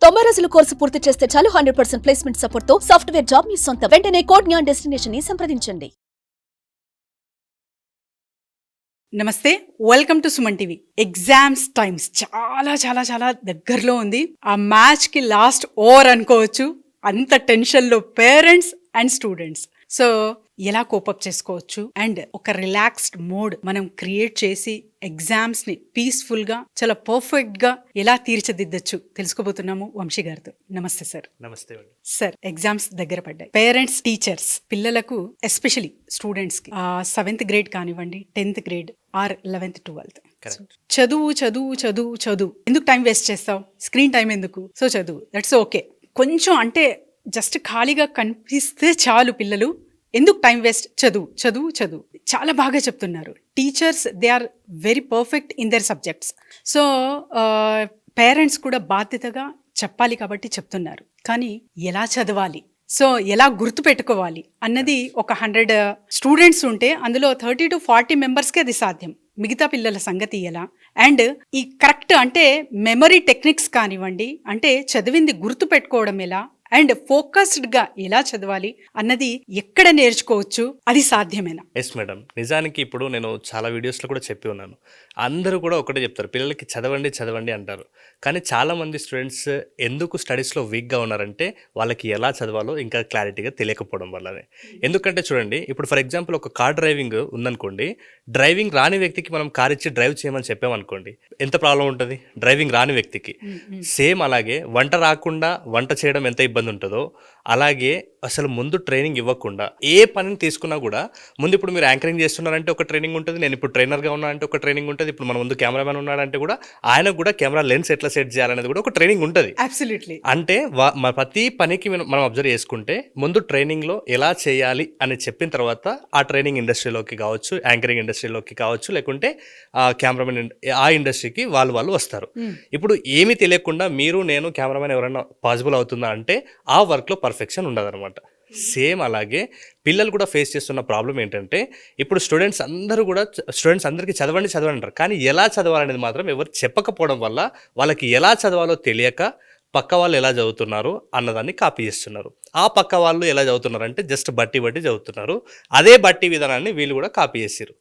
90 రోజుల కోర్సు పూర్తి చేస్తే చాలు 100% ప్లేస్మెంట్ సపోర్ట్ తో సాఫ్ట్వేర్ జాబ్ మీ సొంతం. వెంటనే కోడ్ జ్ఞాన్ డెస్టినేషన్ ని సంప్రదించండి. నమస్తే, welcome to Suman TV. Exams times చాలా చాలా చాలా దగ్గరలో ఉంది. ఆ మ్యాచ్ కి లాస్ట్ ఓవర్ అనుకోవచ్చు. అంత టెన్షన్లో పేరెంట్స్ అండ్ స్టూడెంట్స్. సో ఎలా కోపప్ చేసుకోవచ్చు అండ్ ఒక రిలాక్స్డ్ మోడ్ మనం క్రియేట్ చేసి ఎగ్జామ్స్ ని పీస్ఫుల్ గా చాలా పర్ఫెక్ట్ గా ఎలా తీర్చిదిద్దచ్చు తెలుసుకోబోతున్నాము వంశీ గారితో. నమస్తే సార్. నమస్తే సార్, ఎగ్జామ్స్ దగ్గర పడ్డాయి. పేరెంట్స్, టీచర్స్ పిల్లలకు ఎస్పెషలీ స్టూడెంట్స్ కి 7th గ్రేడ్ కానివ్వండి, 10th grade are 11th 12th చదువు చదువు చదువు చదువు ఎందుకు టైం వేస్ట్ చేస్తావు, స్క్రీన్ టైం ఎందుకు, సో చదువు, దట్స్ ఓకే. కొంచెం అంటే జస్ట్ ఖాళీగా కనిపిస్తే చాలు పిల్లలు ఎందుకు టైం వేస్ట్, చదువు చదువు చదువు, చాలా బాగా చెప్తున్నారు. Teachers they are very perfect in their subjects. So parents కూడా బాధ్యతగా చెప్పాలి కాబట్టి చెప్తున్నారు. కానీ ఎలా చదవాలి, సో ఎలా గుర్తుపెట్టుకోవాలి అన్నది ఒక 100 స్టూడెంట్స్ ఉంటే అందులో 30 to 40 మెంబర్స్కి అది సాధ్యం. మిగతా పిల్లల సంగతి ఎలా? అండ్ ఈ కరెక్ట్ అంటే మెమరీ టెక్నిక్స్ కానివ్వండి, అంటే చదివింది గుర్తు పెట్టుకోవడం ఎలా అండ్ ఫోకస్డ్గా ఎలా చదవాలి అన్నది ఎక్కడ నేర్చుకోవచ్చు, అది సాధ్యమేనా? ఎస్ మేడం, నిజానికి ఇప్పుడు నేను చాలా వీడియోస్లో కూడా చెప్పి ఉన్నాను. అందరూ కూడా ఒకటే చెప్తారు, పిల్లలకి చదవండి చదవండి అంటారు. కానీ చాలామంది స్టూడెంట్స్ ఎందుకు స్టడీస్లో వీక్గా ఉన్నారంటే వాళ్ళకి ఎలా చదవాలో ఇంకా క్లారిటీగా తెలియకపోవడం వల్లనే. ఎందుకంటే చూడండి, ఇప్పుడు ఫర్ ఎగ్జాంపుల్ ఒక కార్ డ్రైవింగ్ ఉందనుకోండి, డ్రైవింగ్ రాని వ్యక్తికి మనం కార్ ఇచ్చి డ్రైవ్ చేయమని చెప్పామనుకోండి, ఎంత ప్రాబ్లం ఉంటుంది డ్రైవింగ్ రాని వ్యక్తికి. సేమ్ అలాగే వంట రాకుండా వంట చేయడం ఎంత ఇబ్బంది ఉంటుందో, అలాగే అసలు ముందు ట్రైనింగ్ ఇవ్వకుండా ఏ పనిని తీసుకున్నా కూడా ముందు, ఇప్పుడు మీరు యాంకరింగ్ చేస్తున్నారంటే ఒక ట్రైనింగ్ ఉంటుంది, నేను ఇప్పుడు ట్రైనర్గా ఉన్నానంటే ఒక ట్రైనింగ్ ఉంటుంది, ఇప్పుడు మన ముందు కెమెరామెన్ ఉన్నాడంటే కూడా ఆయనకు కూడా కెమెరా లెన్స్ ఎట్లా సెట్ చేయాలనేది కూడా ఒక ట్రైనింగ్ ఉంటుంది. అబ్సల్యూట్లీ. అంటే ప్రతి పనికి మనం అబ్జర్వ్ చేసుకుంటే ముందు ట్రైనింగ్లో ఎలా చేయాలి అని చెప్పిన తర్వాత ఆ ట్రైనింగ్ ఇండస్ట్రీలోకి కావచ్చు, యాంకరింగ్ ఇండస్ట్రీలోకి కావచ్చు, లేకుంటే కెమెరామెన్ ఆ ఇండస్ట్రీకి వాళ్ళు వస్తారు. ఇప్పుడు ఏమీ తెలియకుండా మీరు నేను కెమెరామెన్ ఎవరైనా పాసిబుల్ అవుతుందా అంటే ఆ వర్క్లో పర్ఫెక్షన్ ఉండదు అనమాట. సేమ్ అలాగే పిల్లలు కూడా ఫేస్ చేస్తున్న ప్రాబ్లం ఏంటంటే, ఇప్పుడు స్టూడెంట్స్ అందరికీ చదవండి చదవండి అంటారు, కానీ ఎలా చదవాలనేది మాత్రం ఎవరు చెప్పకపోవడం వల్ల వాళ్ళకి ఎలా చదవాలో తెలియక పక్క వాళ్ళు ఎలా చదువుతున్నారు అన్నదాన్ని కాపీ చేస్తున్నారు. ఆ పక్క వాళ్ళు ఎలా చదువుతున్నారు అంటే జస్ట్ బట్టి చదువుతున్నారు. అదే బట్టి విధానాన్ని వీళ్ళు కూడా కాపీ చేసారు.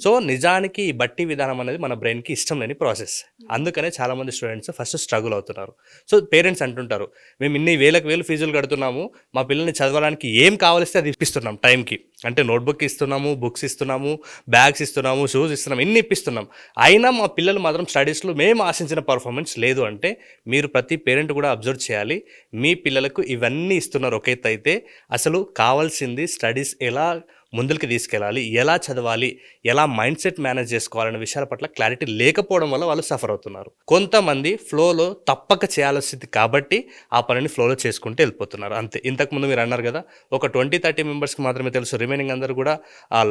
సో నిజానికి ఈ బట్టి విధానం అనేది మన బ్రెయిన్కి ఇష్టం లేని ప్రాసెస్. అందుకనే చాలామంది స్టూడెంట్స్ ఫస్ట్ స్ట్రగుల్ అవుతున్నారు. సో పేరెంట్స్ అంటుంటారు, మేము ఇన్ని వేలు ఫీజులు కడుతున్నాము, మా పిల్లల్ని చదవడానికి ఏం కావాలిస్తే అది ఇప్పిస్తున్నాం టైంకి. అంటే నోట్బుక్ ఇస్తున్నాము, బుక్స్ ఇస్తున్నాము, బ్యాగ్స్ ఇస్తున్నాము, షూస్ ఇస్తున్నాము, ఇన్ని ఇప్పిస్తున్నాం. అయినా మా పిల్లలు మాత్రం స్టడీస్లో మేము ఆశించిన పర్ఫార్మెన్స్ లేదు అంటే మీరు ప్రతి పేరెంట్ కూడా అబ్జర్వ్ చేయాలి. మీ పిల్లలకు ఇవన్నీ ఇస్తున్నారు ఒక ఎత్తు అయితే, అసలు కావాల్సింది స్టడీస్ ఎలా ముందుకు తీసుకెళ్ళాలి, ఎలా చదవాలి, ఎలా మైండ్ సెట్ మేనేజ్ చేసుకోవాలనే విషయాల పట్ల క్లారిటీ లేకపోవడం వల్ల వాళ్ళు సఫర్ అవుతున్నారు. కొంతమంది ఫ్లోలో తప్పక చేయాల్సింది కాబట్టి ఆ పనిని ఫ్లోలో చేసుకుంటూ వెళ్ళిపోతున్నారు అంతే. ఇంతకుముందు మీరు అన్నారు కదా, ఒక 20-30 మెంబర్స్కి మాత్రమే తెలుసు, రిమైనింగ్ అందరూ కూడా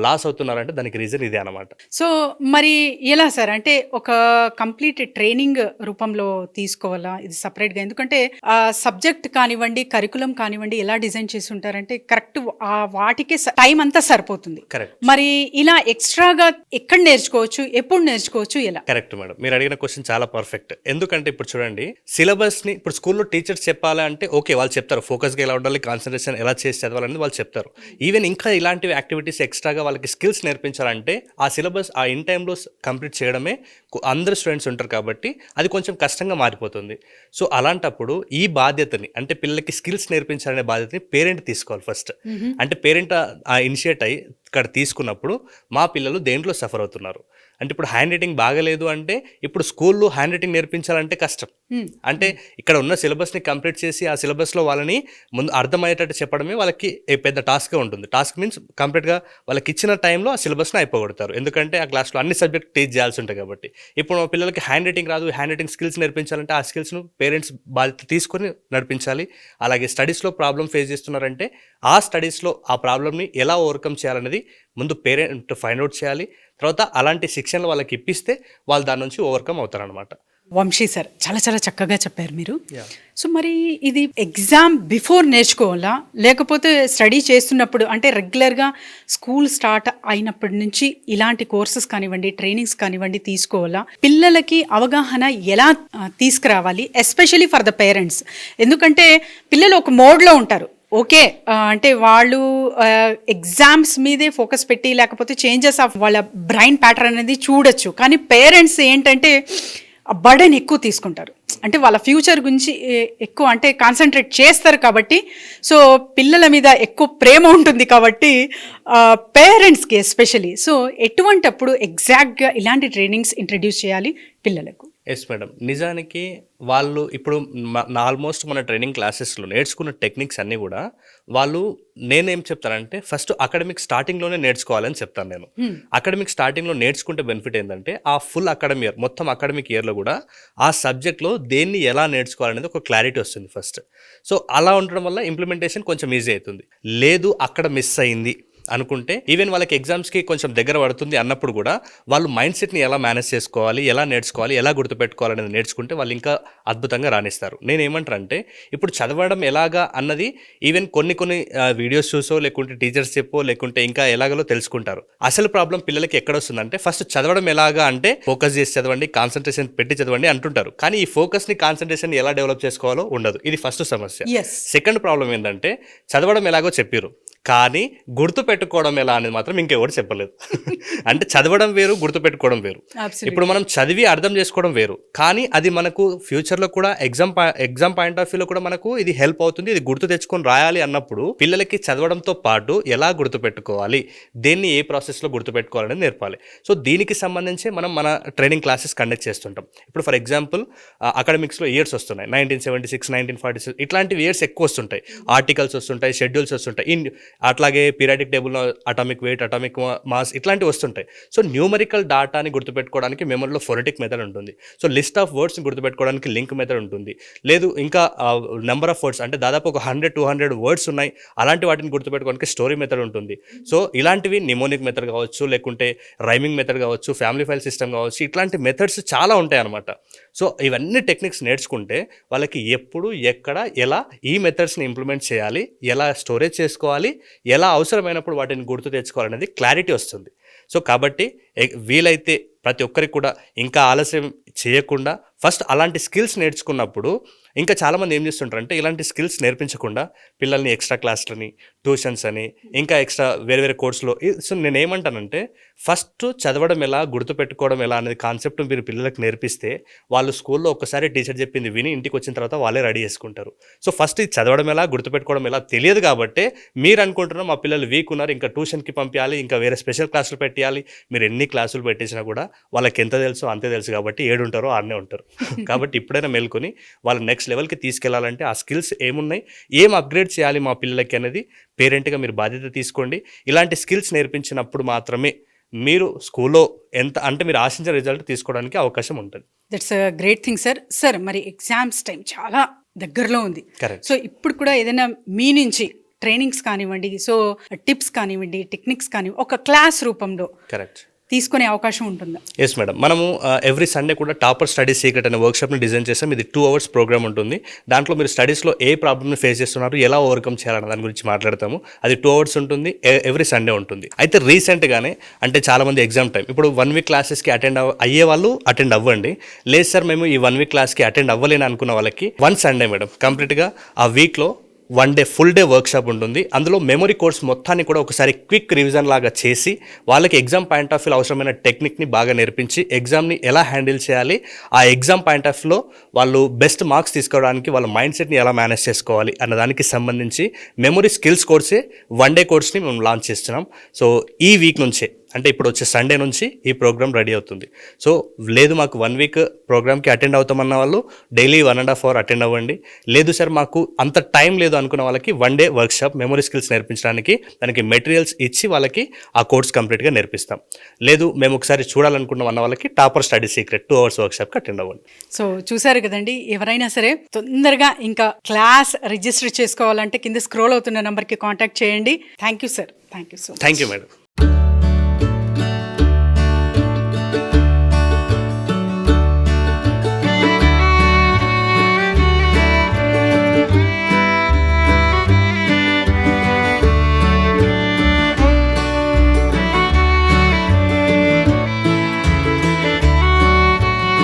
లాస్ అవుతున్నారంటే దానికి రీజన్ ఇదే అనమాట. సో మరి ఎలా సార్, అంటే ఒక కంప్లీట్ ట్రైనింగ్ రూపంలో తీసుకోవాలా ఇది సపరేట్గా? ఎందుకంటే సబ్జెక్ట్ కానివ్వండి, కరికులం కానివ్వండి, ఎలా డిజైన్ చేసి ఉంటారంటే కరెక్ట్ వాటికే టైం అంతా సరిపోతుంది. మరి ఇలా ఎక్స్ట్రాగా ఎక్కడ నేర్చుకోవచ్చు, ఎప్పుడు నేర్చుకోవచ్చు, ఎలా? కరెక్ట్ మేడం, మీరు అడిగిన క్వశ్చన్ చాలా పర్ఫెక్ట్. ఎందుకంటే ఇప్పుడు చూడండి, సిలబస్ని ఇప్పుడు స్కూల్లో టీచర్స్ చెప్పాలంటే ఓకే, వాళ్ళు చెప్తారు ఫోకస్గా ఎలా ఉండాలి, కాన్సన్ట్రేషన్ ఎలా చేసి చదవాలని వాళ్ళు చెప్తారు. ఈవెన్ ఇంకా ఇలాంటివి యాక్టివిటీస్ ఎక్స్ట్రాగా వాళ్ళకి స్కిల్స్ నేర్పించాలంటే ఆ సిలబస్ ఆ ఇన్ టైంలో కంప్లీట్ చేయడమే అందరు స్టూడెంట్స్ ఉంటారు కాబట్టి అది కొంచెం కష్టంగా మారిపోతుంది. సో అలాంటప్పుడు ఈ బాధ్యతని, అంటే పిల్లలకి స్కిల్స్ నేర్పించాలనే బాధ్యతని పేరెంట్ తీసుకోవాలి ఫస్ట్. అంటే పేరెంట్ ఆ ఇనిషియేట్ అయ్యి ఇక్కడ తీసుకున్నప్పుడు మా పిల్లలు దేంట్లో సఫర్ అవుతున్నారు అంటే, ఇప్పుడు హ్యాండ్ రైటింగ్ బాగలేదు అంటే ఇప్పుడు స్కూల్లో హ్యాండ్ రైటింగ్ నేర్పించాలంటే కష్టం. అంటే ఇక్కడ ఉన్న సిలబస్ని కంప్లీట్ చేసి ఆ సిలబస్లో వాళ్ళని ముందు అర్థమయ్యేటట్టు చెప్పడమే వాళ్ళకి పెద్ద టాస్క్గా ఉంటుంది. టాస్క్ మీన్స్ కంప్లీట్గా వాళ్ళకి ఇచ్చిన టైంలో ఆ సిలబస్ని అయిపోగొడతారు. ఎందుకంటే ఆ క్లాస్లో అన్ని సబ్జెక్ట్ టీచ్ చేయాల్సి ఉంటాయి కాబట్టి. ఇప్పుడు మా పిల్లలకి హ్యాండ్ రైటింగ్ రాదు, హ్యాండ్ రైటింగ్ స్కిల్స్ నేర్పించాలంటే ఆ స్కిల్స్ను పేరెంట్స్ బాధ్యత తీసుకొని నడిపించాలి. అలాగే స్టడీస్లో ప్రాబ్లం ఫేస్ చేస్తున్నారంటే ఆ స్టడీస్లో ఆ ప్రాబ్లమ్ని ఎలా ఓవర్కమ్ చేయాలనేది ముందు పేరెంట్ ఫైండ్ అవుట్ చేయాలి. తర్వాత అలాంటి శిక్షణలు వాళ్ళకి ఇప్పిస్తే వాళ్ళు దాని నుంచి ఓవర్కమ్ అవుతారనమాట. వంశీ సార్ చాలా చాలా చక్కగా చెప్పారు మీరు. సో మరి ఇది ఎగ్జామ్ బిఫోర్ నేర్చుకోవాలా, లేకపోతే స్టడీ చేస్తున్నప్పుడు అంటే రెగ్యులర్గా స్కూల్ స్టార్ట్ అయినప్పటి నుంచి ఇలాంటి కోర్సెస్ కానివ్వండి, ట్రైనింగ్స్ కానివ్వండి తీసుకోవాలా? పిల్లలకి అవగాహన ఎలా తీసుకురావాలి, ఎస్పెషలీ ఫర్ ద పేరెంట్స్? ఎందుకంటే పిల్లలు ఒక మోడ్లో ఉంటారు. ఓకే, అంటే వాళ్ళు ఎగ్జామ్స్ మీదే ఫోకస్ పెట్టి లేకపోతే చేంజెస్ ఆఫ్ వాళ్ళ బ్రెయిన్ ప్యాటర్న్ అనేది చూడొచ్చు. కానీ పేరెంట్స్ ఏంటంటే బర్డెన్ ఎక్కువ తీసుకుంటారు, అంటే వాళ్ళ ఫ్యూచర్ గురించి ఎక్కువ అంటే కాన్సన్ట్రేట్ చేస్తారు కాబట్టి, సో పిల్లల మీద ఎక్కువ ప్రేమ ఉంటుంది కాబట్టి పేరెంట్స్కి ఎస్పెషలీ. సో ఎటువంటప్పుడు ఎగ్జాక్ట్గా ఇలాంటి ట్రైనింగ్స్ ఇంట్రడ్యూస్ చేయాలి పిల్లలకు? ఎస్ మేడం, నిజానికి వాళ్ళు ఇప్పుడు ఆల్మోస్ట్ మన ట్రైనింగ్ క్లాసెస్లో నేర్చుకున్న టెక్నిక్స్ అన్నీ కూడా వాళ్ళు, నేనేం చెప్తానంటే ఫస్ట్ అకాడమిక్ స్టార్టింగ్లోనే నేర్చుకోవాలని చెప్తాను నేను. అకాడమిక్ స్టార్టింగ్లో నేర్చుకుంటే బెనిఫిట్ ఏంటంటే ఆ ఫుల్ అకాడమిక్ ఇయర్, మొత్తం అకాడమిక్ ఇయర్లో కూడా ఆ సబ్జెక్ట్లో దేన్ని ఎలా నేర్చుకోవాలనేది ఒక క్లారిటీ వస్తుంది ఫస్ట్. సో అలా ఉండడం వల్ల ఇంప్లిమెంటేషన్ కొంచెం ఈజీ అవుతుంది. లేదు అక్కడ మిస్ అయింది అనుకుంటే ఈవెన్ వాళ్ళకి ఎగ్జామ్స్కి కొంచెం దగ్గర పడుతుంది అన్నప్పుడు కూడా వాళ్ళు మైండ్ సెట్ని ఎలా మేనేజ్ చేసుకోవాలి, ఎలా నేర్చుకోవాలి, ఎలా గుర్తుపెట్టుకోవాలి అనేది నేర్చుకుంటే వాళ్ళు ఇంకా అద్భుతంగా రాణిస్తారు. నేనేమంటారంటే ఇప్పుడు చదవడం ఎలాగా అన్నది ఈవెన్ కొన్ని వీడియోస్ చూసో లేకుంటే టీచర్స్ చెప్పో లేకుంటే ఇంకా ఎలాగలో తెలుసుకుంటారు. అసలు ప్రాబ్లం పిల్లలకి ఎక్కడ వస్తుందంటే ఫస్ట్ చదవడం ఎలాగా అంటే ఫోకస్ చేసి చదవండి, కాన్సన్ట్రేషన్ పెట్టి చదవండి అంటుంటారు. కానీ ఈ ఫోకస్ని కాన్సన్ట్రేషన్ ఎలా డెవలప్ చేసుకోవాలో ఉండదు. ఇది ఫస్ట్ సమస్య. సెకండ్ ప్రాబ్లం ఏంటంటే చదవడం ఎలాగో చెప్పారు కానీ గుర్తు పెట్టుకోవడం ఎలా అనేది మాత్రం ఇంకెవరు చెప్పలేదు. అంటే చదవడం వేరు, గుర్తు పెట్టుకోవడం వేరు. ఇప్పుడు మనం చదివి అర్థం చేసుకోవడం వేరు, కానీ అది మనకు ఫ్యూచర్లో కూడా ఎగ్జామ్ పాయింట్ ఆఫ్ వ్యూలో కూడా మనకు ఇది హెల్ప్ అవుతుంది. ఇది గుర్తు తెచ్చుకొని రాయాలి అన్నప్పుడు పిల్లలకి చదవడంతో పాటు ఎలా గుర్తు పెట్టుకోవాలి, దేన్ని ఏ ప్రాసెస్లో గుర్తు పెట్టుకోవాలనేది నేర్పాలి. సో దీనికి సంబంధించి మనం మన ట్రైనింగ్ క్లాసెస్ కండక్ట్ చేస్తుంటాం. ఇప్పుడు ఫర్ ఎగ్జాంపుల్ అకాడమిక్స్లో ఇయర్స్ వస్తున్నాయి, 1976, 1946 ఇట్లాంటివి ఇయర్స్ ఎక్కువ వస్తుంటాయి. ఆర్టికల్స్ వస్తుంటాయి, షెడ్యూల్స్ వస్తుంటాయి, అట్లాగే పీరియాడిక్ టేబుల్లో అటామిక్ వెయిట్, అటామిక్ మాస్ ఇట్లాంటివి వస్తుంటాయి. సో న్యూమరికల్ డాటాని గుర్తుపెట్టుకోవడానికి మెమరీలో ఫొనెటిక్ మెథడ్ ఉంటుంది. సో లిస్ట్ ఆఫ్ వర్డ్స్ని గుర్తుపెట్టుకోవడానికి లింక్ మెథడ్ ఉంటుంది. లేదు ఇంకా నెంబర్ ఆఫ్ వర్డ్స్ అంటే దాదాపు ఒక 100-200 వర్డ్స్ ఉన్నాయి, అలాంటి వాటిని గుర్తుపెట్టుకోవడానికి స్టోరీ మెథడ్ ఉంటుంది. సో ఇలాంటివి నిమోనిక్ మెథడ్ కావచ్చు, లేకుంటే రైమింగ్ మెథడ్ కావచ్చు, ఫ్యామిలీ ఫైల్ సిస్టమ్ కావచ్చు, ఇట్లాంటి మెథడ్స్ చాలా ఉంటాయి అన్నమాట. సో ఇవన్నీ టెక్నిక్స్ నేర్చుకుంటే వాళ్ళకి ఎప్పుడు ఎక్కడ ఎలా ఈ మెథడ్స్ని ఇంప్లిమెంట్ చేయాలి, ఎలా స్టోరేజ్ చేసుకోవాలి, ఎలా అవసరమైనప్పుడు వాటిని గుర్తు తెచ్చుకోవాలనేది క్లారిటీ వస్తుంది. సో కాబట్టి వీలైతే ప్రతి ఒక్కరికి కూడా ఇంకా ఆలస్యం చేయకుండా ఫస్ట్ అలాంటి స్కిల్స్ నేర్చుకున్నప్పుడు, ఇంకా చాలామంది ఏం చేస్తుంటారంటే ఇలాంటి స్కిల్స్ నేర్పించకుండా పిల్లల్ని ఎక్స్ట్రా క్లాసులని, ట్యూషన్స్ అని, ఇంకా ఎక్స్ట్రా వేరే వేరే కోర్సులో. సో నేను ఏమంటానంటే ఫస్ట్ చదవడం ఎలా, గుర్తుపెట్టుకోవడం ఎలా అనేది కాన్సెప్ట్ మీరు పిల్లలకు నేర్పిస్తే వాళ్ళు స్కూల్లో ఒక్కసారి టీచర్ చెప్పింది విని ఇంటికి వచ్చిన తర్వాత వాళ్ళే రెడీ చేసుకుంటారు. సో ఫస్ట్ ఇది చదవడం ఎలా, గుర్తుపెట్టుకోవడం ఎలా తెలియదు కాబట్టి మీరు అనుకుంటున్నారు మా పిల్లలు వీక్ ఉన్నారు, ఇంకా ట్యూషన్కి పంపించాలి, ఇంకా వేరే స్పెషల్ క్లాసులు పెట్టాలి. మీరు ఎన్ని క్లాసులు పెట్టించినా కూడా వాళ్ళకి ఎంత తెలుసో అంతే తెలుసు కాబట్టి 7 ఉంటారో 6 ఉంటారు. కాబట్టి ఇప్పుడైనా మేల్కొని వాళ్ళ నెక్స్ట్ లెవెల్కి తీసుకెళ్లాలంటే ఆ స్కిల్స్ ఏమున్నాయి, ఏం అప్గ్రేడ్ చేయాలి మా పిల్లలకి అనేది పేరెంట్గా మీరు బాధ్యత తీసుకోండి. ఇలాంటి స్కిల్స్ నేర్పించినప్పుడు మాత్రమే మీరు స్కూల్లో ఎంత అంటే మీరు ఆశించిన రిజల్ట్ తీసుకోవడానికి అవకాశం ఉంటుంది. That's a great thing sir. Sir మరి ఎగ్జామ్స్ టైం చాలా దగ్గరలో ఉంది. సో ఇప్పుడు కూడా ఏదైనా మీ నుంచి ట్రైనింగ్స్ కానివ్వండి, సో టిప్స్ కానివ్వండి, టెక్నిక్స్ కానివ్వండి, ఒక క్లాస్ రూపంలో కరెక్ట్ తీసుకునే అవకాశం ఉంటుందా? ఎస్ మేడం, మనము ఎవ్రీ సండే కూడా టాపర్ స్టడీ సీక్రెట్ అనే వర్క్షాప్ని డిజైన్ చేస్తాం. ఇది 2 hours ప్రోగ్రామ్ ఉంటుంది. దాంట్లో మీరు స్టడీస్లో ఏ ప్రాబ్లమ్ని ఫేస్ చేస్తున్నారు, ఎలా ఓవర్కమ్ చేయాలన్న దాని గురించి మాట్లాడతాము. అది 2 hours ఉంటుంది, ఎవ్రీ సండే ఉంటుంది. అయితే రీసెంట్గానే అంటే చాలామంది ఎగ్జామ్ టైం ఇప్పుడు 1 week క్లాసెస్కి అటెండ్ అయ్యే వాళ్ళు అటెండ్ అవ్వండి. లేదు సార్ మేము ఈ 1 week క్లాస్కి అటెండ్ అవ్వలేని అనుకున్న వాళ్ళకి 1 Sunday మేడం కంప్లీట్గా ఆ వీక్లో 1 day ఫుల్ డే వర్క్షాప్ ఉంటుంది. అందులో మెమరీ కోర్స్ మొత్తాన్ని కూడా ఒకసారి క్విక్ రివిజన్ లాగా చేసి వాళ్ళకి ఎగ్జామ్ పాయింట్ ఆఫ్ వ్యూలో అవసరమైన టెక్నిక్ని బాగా నేర్పించి ఎగ్జామ్ని ఎలా హ్యాండిల్ చేయాలి, ఆ ఎగ్జామ్ పాయింట్ ఆఫ్ వ్యూలో వాళ్ళు బెస్ట్ మార్క్స్ తీసుకోవడానికి వాళ్ళ మైండ్ సెట్ని ఎలా మేనేజ్ చేసుకోవాలి అన్నదానికి సంబంధించి మెమరీ స్కిల్స్ కోర్సే 1 day కోర్స్ని మేము లాంచ్ చేస్తున్నాం. సో ఈ వీక్ నుంచే అంటే ఇప్పుడు వచ్చే సండే నుంచి ఈ ప్రోగ్రామ్ రెడీ అవుతుంది. సో లేదు మాకు 1 week ప్రోగ్రామ్కి అటెండ్ అవుతామన్న వాళ్ళు డైలీ 1.5 hour అటెండ్ అవ్వండి. లేదు సార్ మాకు అంత టైం లేదు అనుకున్న వాళ్ళకి 1 day వర్క్షాప్ మెమరీ స్కిల్స్ నేర్పించడానికి దానికి మెటీరియల్స్ ఇచ్చి వాళ్ళకి ఆ కోర్స్ కంప్లీట్గా నేర్పిస్తాం. లేదు మేము ఒకసారి చూడాలనుకున్నాం అన్న వాళ్ళకి టాపర్ స్టడీ సీక్రెట్ 2 hours వర్క్షాప్కి అటెండ్ అవ్వండి. సో చూసారు కదండి, ఎవరైనా సరే తొందరగా ఇంకా క్లాస్ రిజిస్టర్ చేసుకోవాలంటే కింద స్క్రోల్ అవుతున్న నెంబర్కి కాంటాక్ట్ చేయండి. Thank you sir. Thank you so much. Thank you madam.